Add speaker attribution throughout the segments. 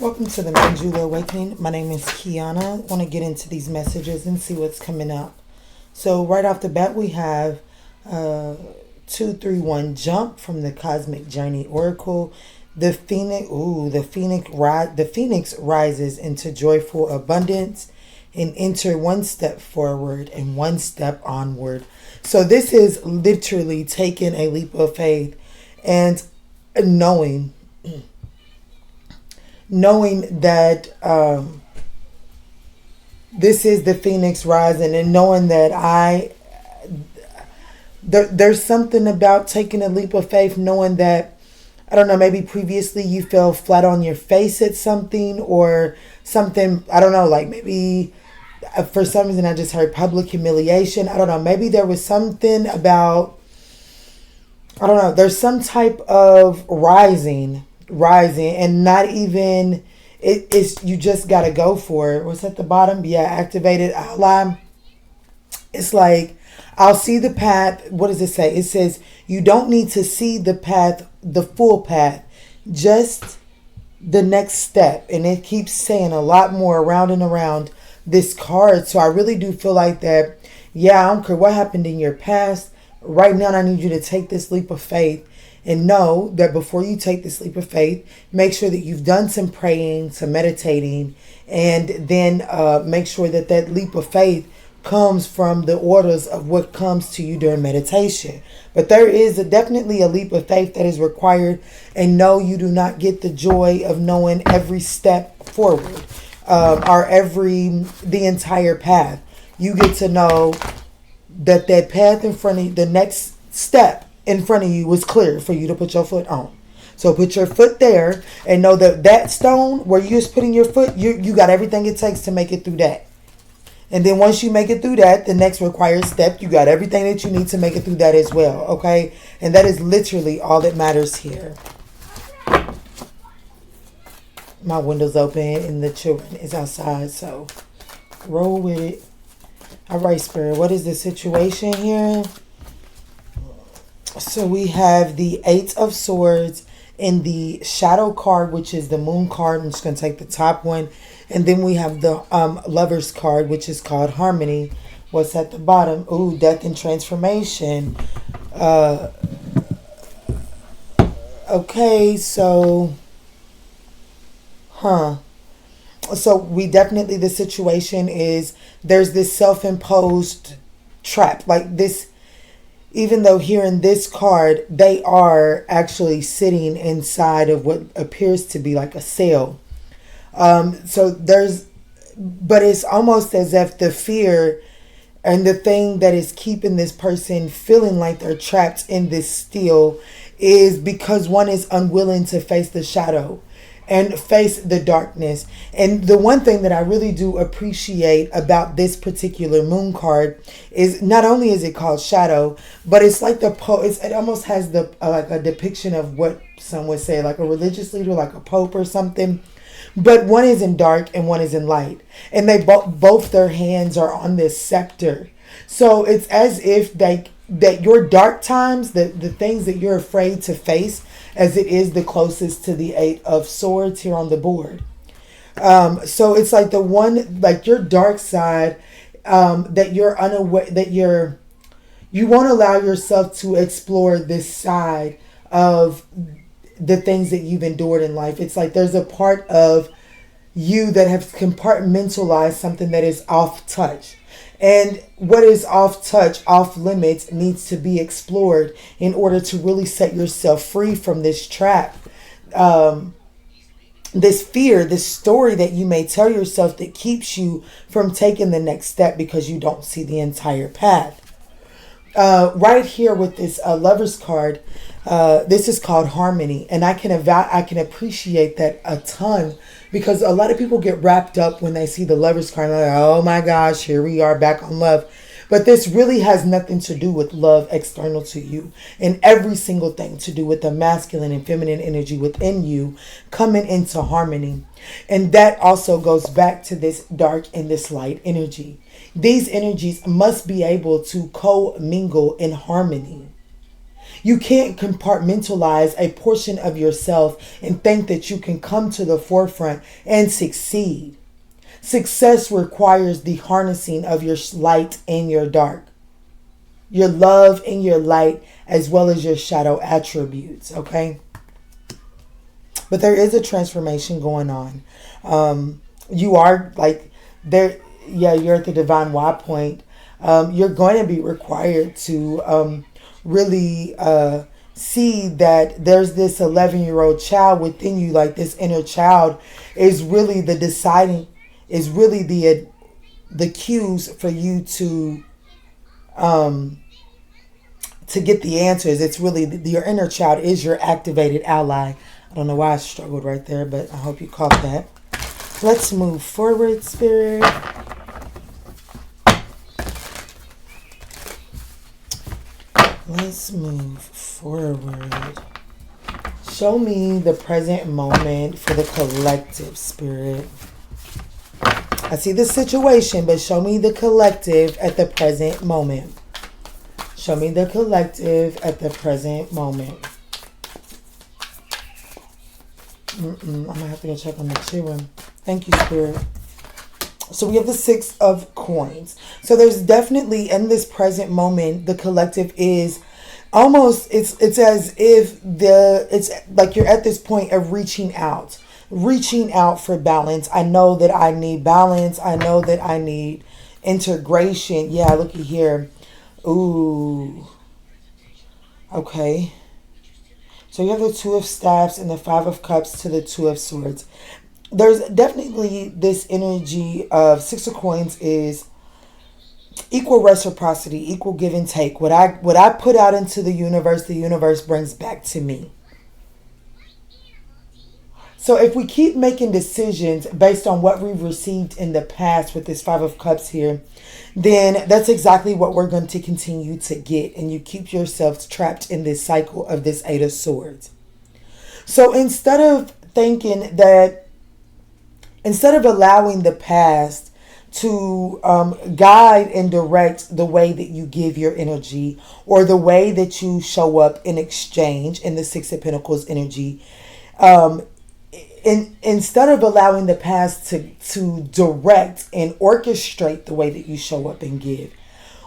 Speaker 1: Welcome to the Manjula Awakening. My name is Kiana. I want to get into these messages and see what's coming up. So right off the bat, we have 231 jump from the Cosmic Journey Oracle. The phoenix rises into joyful abundance and enter one step forward and one step onward. So this is literally taking a leap of faith and knowing that this is the phoenix rising, and knowing that there's something about taking a leap of faith, knowing that, I don't know, maybe previously you fell flat on your face at something or something, I don't know, like maybe for some reason I just heard public humiliation. I don't know, maybe there was something about, I don't know, there's some type of rising and not even, it's you just gotta go for it. What's at the bottom? Yeah, activated ally. It's like, I'll see the path. What does it say? It says you don't need to see the path, the full path, just the next step. And it keeps saying a lot more around and around this card. So I really do feel like that, yeah, I don't care what happened in your past. Right now I need you to take this leap of faith. And know that before you take this leap of faith, make sure that you've done some praying, some meditating, and then make sure that that leap of faith comes from the orders of what comes to you during meditation. But there is definitely a leap of faith that is required. And no, you do not get the joy of knowing every step forward or the entire path. You get to know that that path in front of you, the next step in front of you was clear for you to put your foot on. So put your foot there and know that that stone where you're just putting your foot, you got everything it takes to make it through that. And then once you make it through that, the next required step, you got everything that you need to make it through that as well. Okay? And that is literally all that matters here. My window's open and the children is outside, so roll with it. All right, Spirit, what is the situation here? So we have the Eight of Swords and the Shadow card, which is the Moon card. I'm just going to take the top one. And then we have the Lovers card, which is called Harmony. What's at the bottom? Ooh, Death and Transformation. Okay, so... So we definitely, the situation is there's this self-imposed trap. Like this... Even though here in this card, they are actually sitting inside of what appears to be like a cell. But it's almost as if the fear and the thing that is keeping this person feeling like they're trapped in this steel is because one is unwilling to face the shadow and face the darkness. And the one thing that I really do appreciate about this particular moon card is not only is it called shadow, but it's like it almost has the like a depiction of what some would say like a religious leader, like a pope or something. But one is in dark and one is in light, and they both their hands are on this scepter. So it's as if that your dark times, the things that you're afraid to face, as it is the closest to the Eight of Swords here on the board. So it's like the one, like your dark side, that you're unaware, that you won't allow yourself to explore this side of the things that you've endured in life. It's like there's a part of you that has compartmentalized something that is off touch. And what is off touch, off limits, needs to be explored in order to really set yourself free from this trap. This fear, this story that you may tell yourself that keeps you from taking the next step because you don't see the entire path. Right here with this Lovers card, this is called Harmony. And I can appreciate that a ton, because a lot of people get wrapped up when they see the Lovers card. Like, oh my gosh, here we are back on love. But this really has nothing to do with love external to you, and every single thing to do with the masculine and feminine energy within you coming into harmony. And that also goes back to this dark and this light energy. These energies must be able to co-mingle in harmony. You can't compartmentalize a portion of yourself and think that you can come to the forefront and succeed. Success requires the harnessing of your light and your dark, your love and your light, as well as your shadow attributes, okay? But there is a transformation going on. You are like there, yeah, you're at the divine Y point. You're going to be required to really see that there's this 11-year-old child within you, like this inner child is really the deciding, is really the cues for you to get the answers. It's really your inner child is your activated ally. I don't know why I struggled right there, but I hope you caught that. Let's move forward, Spirit. Let's move forward. Show me the present moment for the collective, Spirit. I see the situation, but show me the collective at the present moment. Show me the collective at the present moment. I'm going to have to go check on the children. Thank you, Spirit. So we have the 6 of coins. So there's definitely in this present moment, the collective is almost, it's as if it's like you're at this point of reaching out for balance. I know that I need balance. I know that I need integration. Yeah, looky here. Ooh. Okay. So you have the 2 of staffs and the 5 of cups to the 2 of swords. There's definitely this energy of 6 of coins is equal reciprocity, equal give and take. What I put out into the universe brings back to me. So if we keep making decisions based on what we've received in the past with this 5 of cups here, then that's exactly what we're going to continue to get. And you keep yourself trapped in this cycle of this 8 of swords. So instead of allowing the past to guide and direct the way that you give your energy or the way that you show up in exchange in the 6 of Pentacles energy, instead of allowing the past to direct and orchestrate the way that you show up and give,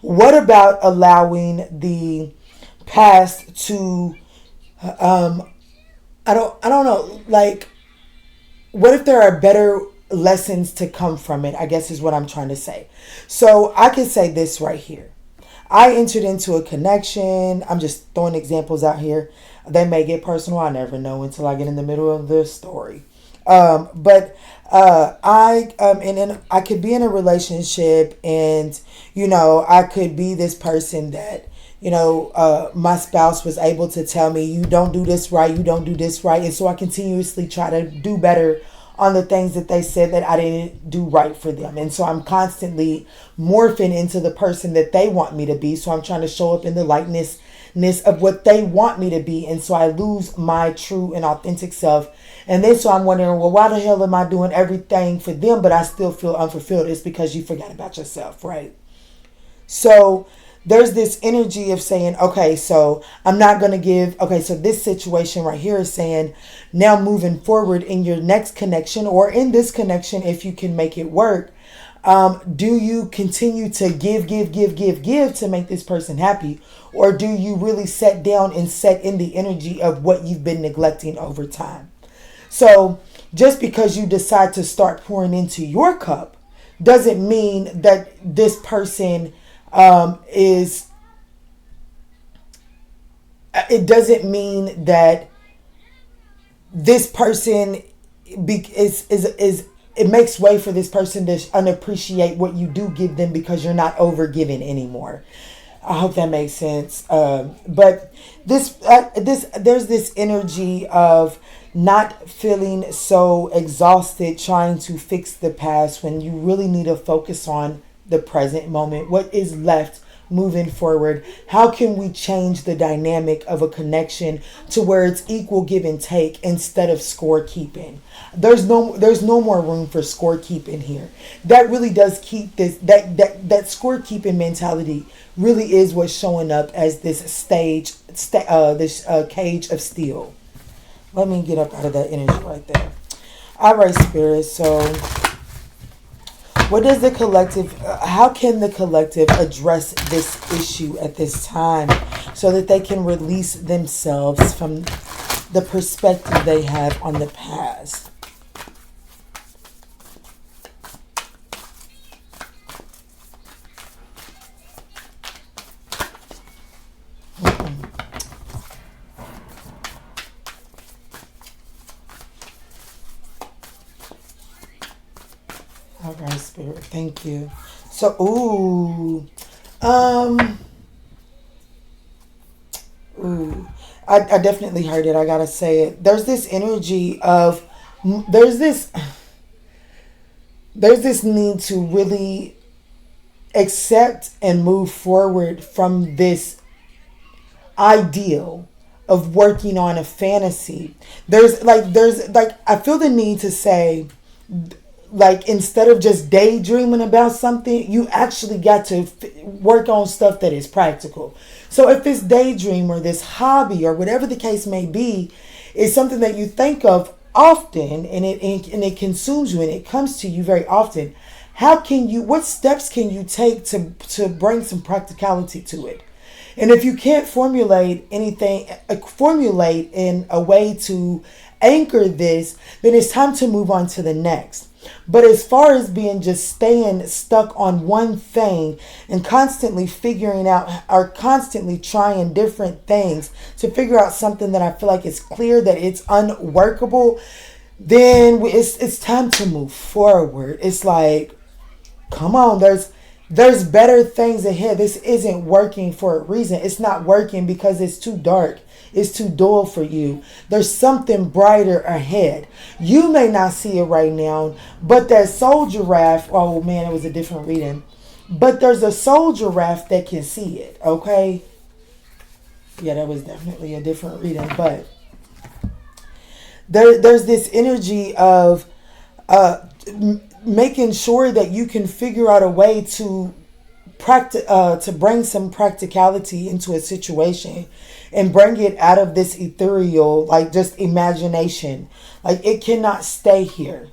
Speaker 1: what about allowing the past to I don't know, like, what if there are better lessons to come from it, I guess is what I'm trying to say. So I can say this right here. I entered into a connection. I'm just throwing examples out here. They may get personal. I never know until I get in the middle of the story. But I could be in a relationship, and I could be this person that my spouse was able to tell me, you don't do this right, and so I continuously try to do better on the things that they said that I didn't do right for them. And so I'm constantly morphing into the person that they want me to be. So I'm trying to show up in the likeness of what they want me to be. And so I lose my true and authentic self. And then so I'm wondering, well, why the hell am I doing everything for them, but I still feel unfulfilled? It's because you forgot about yourself, right? So there's this energy of saying, okay, so I'm not going to give. Okay, so this situation right here is saying, now moving forward in your next connection or in this connection, if you can make it work, do you continue to give to make this person happy? Or do you really set down and set in the energy of what you've been neglecting over time? So just because you decide to start pouring into your cup doesn't mean that this person it doesn't mean that this person it makes way for this person to unappreciate what you do give them because you're not over giving anymore. I hope that makes sense. But there's this energy of not feeling so exhausted trying to fix the past when you really need to focus on the present moment. What is left moving forward? How can we change the dynamic of a connection to where it's equal give and take instead of scorekeeping? There's no more room for scorekeeping here. That really does keep that scorekeeping mentality really is what's showing up as this cage of steel. Let me get up out of that energy right there. All right, Spirit. So, what does the collective? How can the collective address this issue at this time so that they can release themselves from the perspective they have on the past? All right, Spirit. Thank you. So, um, ooh, I definitely heard it. I gotta say it. There's this energy of, there's this, there's this need to really accept and move forward from this ideal of working on a fantasy. There's like I feel the need to say, like, instead of just daydreaming about something, you actually got to work on stuff that is practical. So if this daydream or this hobby or whatever the case may be is something that you think of often, and it consumes you and it comes to you very often, what steps can you take to bring some practicality to it? And if you can't formulate anything, formulate in a way to anchor this, then it's time to move on to the next. But as far as being just staying stuck on one thing and constantly figuring out or constantly trying different things to figure out something that I feel like it's clear that it's unworkable, then it's time to move forward. It's like, come on, there's better things ahead. This isn't working for a reason. It's not working because it's too dark. It's too dull for you. There's something brighter ahead. You may not see it right now, but that soul giraffe, oh man, it was a different reading. But there's a soul giraffe that can see it, okay? Yeah, that was definitely a different reading. But there's this energy of making sure that you can figure out a way to to bring some practicality into a situation and bring it out of this ethereal, like just imagination. Like, it cannot stay here.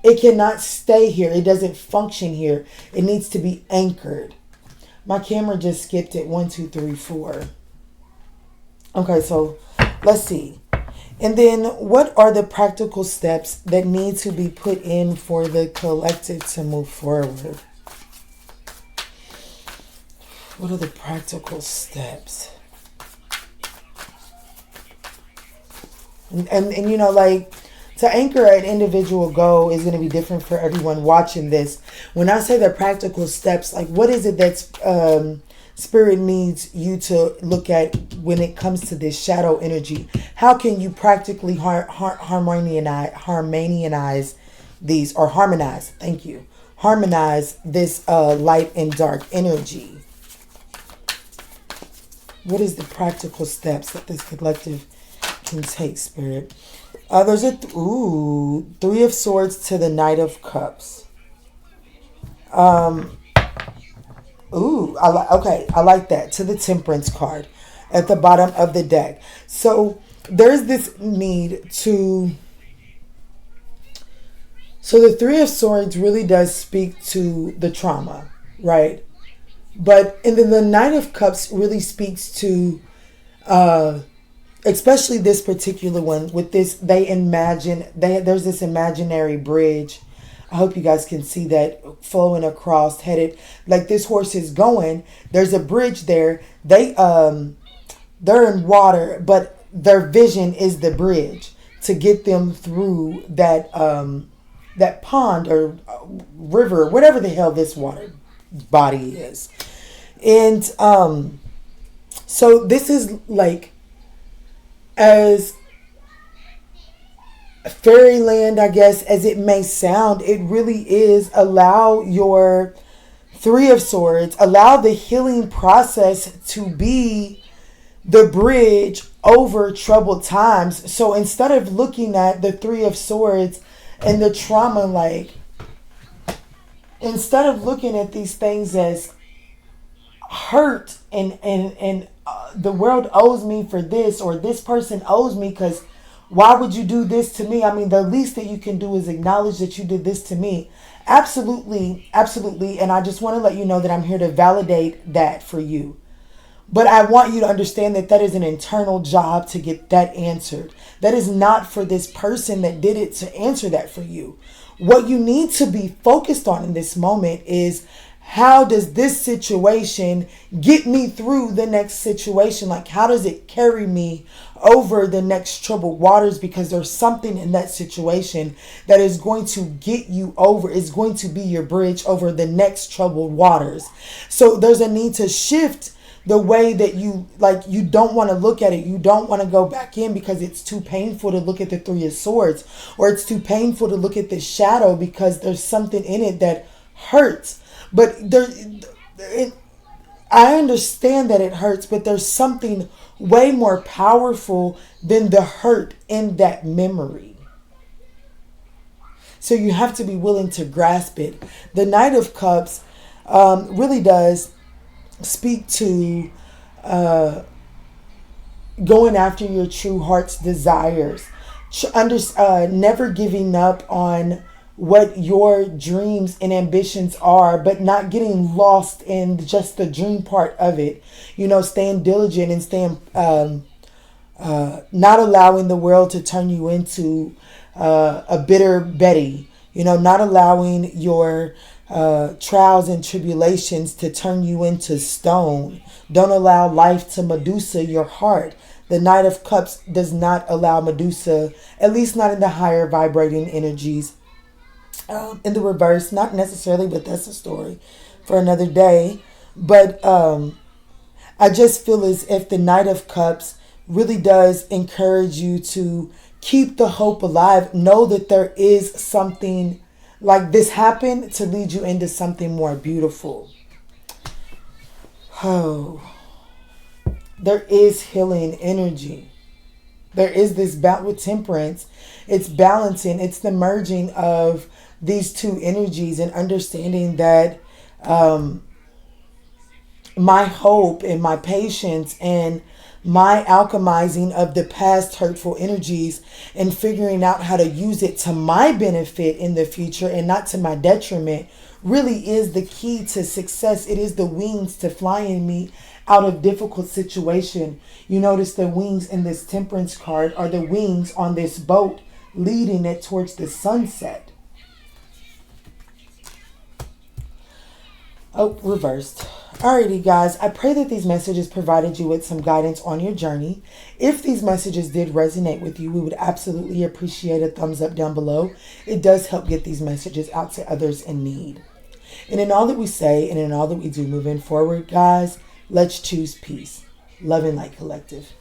Speaker 1: It cannot stay here. It doesn't function here. It needs to be anchored. My camera just skipped it. 1, 2, 3, 4. Okay, so let's see. And then what are the practical steps that need to be put in for the collective to move forward? What are the practical steps? And you know, like, to anchor an individual goal is going to be different for everyone watching this. When I say the practical steps, like, what is it that's Spirit needs you to look at when it comes to this shadow energy? How can you practically harmonize these, or harmonize? Thank you. Harmonize this light and dark energy. What is the practical steps that this collective can take, Spirit? There's a 3 of Swords to the Knight of Cups. I like that. To the Temperance card at the bottom of the deck. So there's this need to. So the 3 of Swords really does speak to the trauma, right? And then the Knight of Cups really speaks to, especially this particular one with this, there's this imaginary bridge. I hope you guys can see that flowing across, headed like this horse is going. There's a bridge there. They're in water, but their vision is the bridge to get them through that pond or river, whatever the hell this water body is. And so this is like, as fairyland, I guess, as it may sound, it really is allow your Three of Swords, allow the healing process to be the bridge over troubled times. So instead of looking at the Three of Swords and the trauma, like, instead of looking at these things as hurt and the world owes me for this, or this person owes me because why would you do this to me? I mean, the least that you can do is acknowledge that you did this to me. Absolutely, absolutely. And I just want to let you know that I'm here to validate that for you. But I want you to understand that that is an internal job to get that answered. That is not for this person that did it to answer that for you. What you need to be focused on in this moment is, how does this situation get me through the next situation? Like, how does it carry me over the next troubled waters? Because there's something in that situation that is going to get you over. It's going to be your bridge over the next troubled waters. So there's a need to shift the way that you don't want to look at it. You don't want to go back in because it's too painful to look at the Three of Swords, or it's too painful to look at the shadow because there's something in it that hurts. But I understand that it hurts, but there's something way more powerful than the hurt in that memory. So you have to be willing to grasp it. The Knight of Cups really does speak to going after your true heart's desires. Never giving up on what your dreams and ambitions are, but not getting lost in just the dream part of it. You know, staying diligent and staying, not allowing the world to turn you into a bitter Betty. You know, not allowing your trials and tribulations to turn you into stone. Don't allow life to Medusa your heart. The Knight of Cups does not allow Medusa, at least not in the higher vibrating energies. In the reverse, not necessarily, but that's a story for another day. But I just feel as if the Knight of Cups really does encourage you to keep the hope alive. Know that there is something like this happened to lead you into something more beautiful. Oh, there is healing energy. There is this bout with Temperance. It's balancing. It's the merging of these two energies and understanding that my hope and my patience and my alchemizing of the past hurtful energies and figuring out how to use it to my benefit in the future and not to my detriment really is the key to success. It is the wings to flying me out of difficult situation. You notice the wings in this Temperance card are the wings on this boat leading it towards the sunset. Oh, reversed. Alrighty, guys. I pray that these messages provided you with some guidance on your journey. If these messages did resonate with you, we would absolutely appreciate a thumbs up down below. It does help get these messages out to others in need. And in all that we say and in all that we do moving forward, guys, let's choose peace. Love and Light Collective.